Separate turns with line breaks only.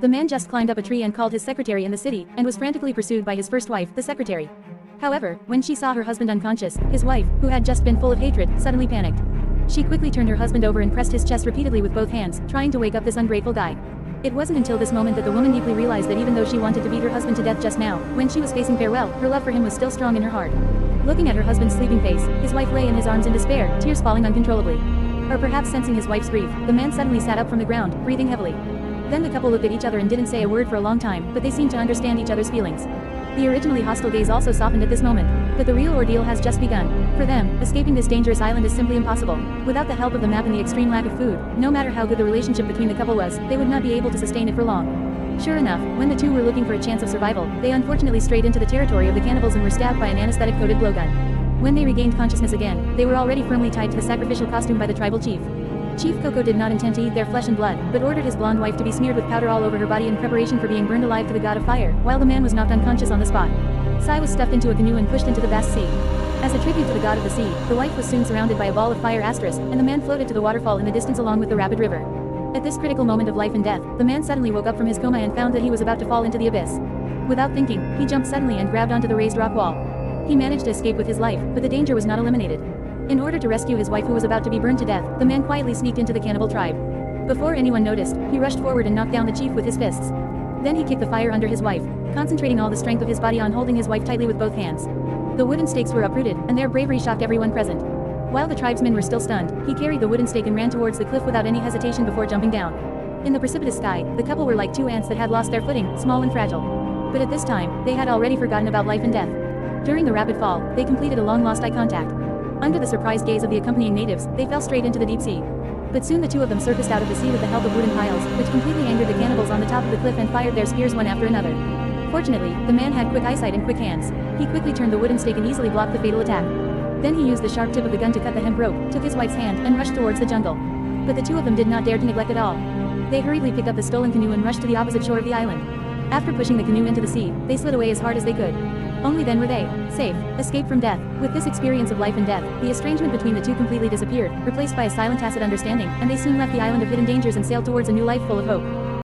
The man just climbed up a tree and called his secretary in the city, and was frantically pursued by his first wife, the secretary. However, when she saw her husband unconscious, his wife, who had just been full of hatred, suddenly panicked. She quickly turned her husband over and pressed his chest repeatedly with both hands, trying to wake up this ungrateful guy. It wasn't until this moment that the woman deeply realized that even though she wanted to beat her husband to death just now, when she was facing farewell, her love for him was still strong in her heart. Looking at her husband's sleeping face, his wife lay in his arms in despair, tears falling uncontrollably. Or perhaps sensing his wife's grief, the man suddenly sat up from the ground, breathing heavily. Then the couple looked at each other and didn't say a word for a long time, but they seemed to understand each other's feelings. The originally hostile gaze also softened at this moment. But the real ordeal has just begun. For them, escaping this dangerous island is simply impossible. Without the help of the map and the extreme lack of food, no matter how good the relationship between the couple was, they would not be able to sustain it for long. Sure enough, when the two were looking for a chance of survival, they unfortunately strayed into the territory of the cannibals and were stabbed by an anesthetic-coated blowgun. When they regained consciousness again, they were already firmly tied to the sacrificial costume by the tribal chief. Chief Coco did not intend to eat their flesh and blood, but ordered his blonde wife to be smeared with powder all over her body in preparation for being burned alive to the god of fire, while the man was knocked unconscious on the spot. Sai was stuffed into a canoe and pushed into the vast sea. As a tribute to the god of the sea, the wife was soon surrounded by a ball of fire asterisk, and the man floated to the waterfall in the distance along with the rapid river. At this critical moment of life and death, the man suddenly woke up from his coma and found that he was about to fall into the abyss. Without thinking, he jumped suddenly and grabbed onto the raised rock wall. He managed to escape with his life, but the danger was not eliminated. In order to rescue his wife who was about to be burned to death, the man quietly sneaked into the cannibal tribe. Before anyone noticed, he rushed forward and knocked down the chief with his fists. Then he kicked the fire under his wife, concentrating all the strength of his body on holding his wife tightly with both hands. The wooden stakes were uprooted, and their bravery shocked everyone present. While the tribesmen were still stunned, he carried the wooden stake and ran towards the cliff without any hesitation before jumping down. In the precipitous sky, the couple were like two ants that had lost their footing, small and fragile. But at this time, they had already forgotten about life and death. During the rapid fall, they completed a long-lost eye contact. Under the surprised gaze of the accompanying natives, they fell straight into the deep sea. But soon the two of them surfaced out of the sea with the help of wooden piles, which completely angered the cannibals on the top of the cliff and fired their spears one after another. Fortunately, the man had quick eyesight and quick hands. He quickly turned the wooden stake and easily blocked the fatal attack. Then he used the sharp tip of the gun to cut the hemp rope, took his wife's hand, and rushed towards the jungle. But the two of them did not dare to neglect it all. They hurriedly picked up the stolen canoe and rushed to the opposite shore of the island. After pushing the canoe into the sea, they slid away as hard as they could. Only then were they safe, escaped from death. With this experience of life and death, the estrangement between the two completely disappeared, replaced by a silent tacit understanding, and they soon left the island of hidden dangers and sailed towards a new life full of hope.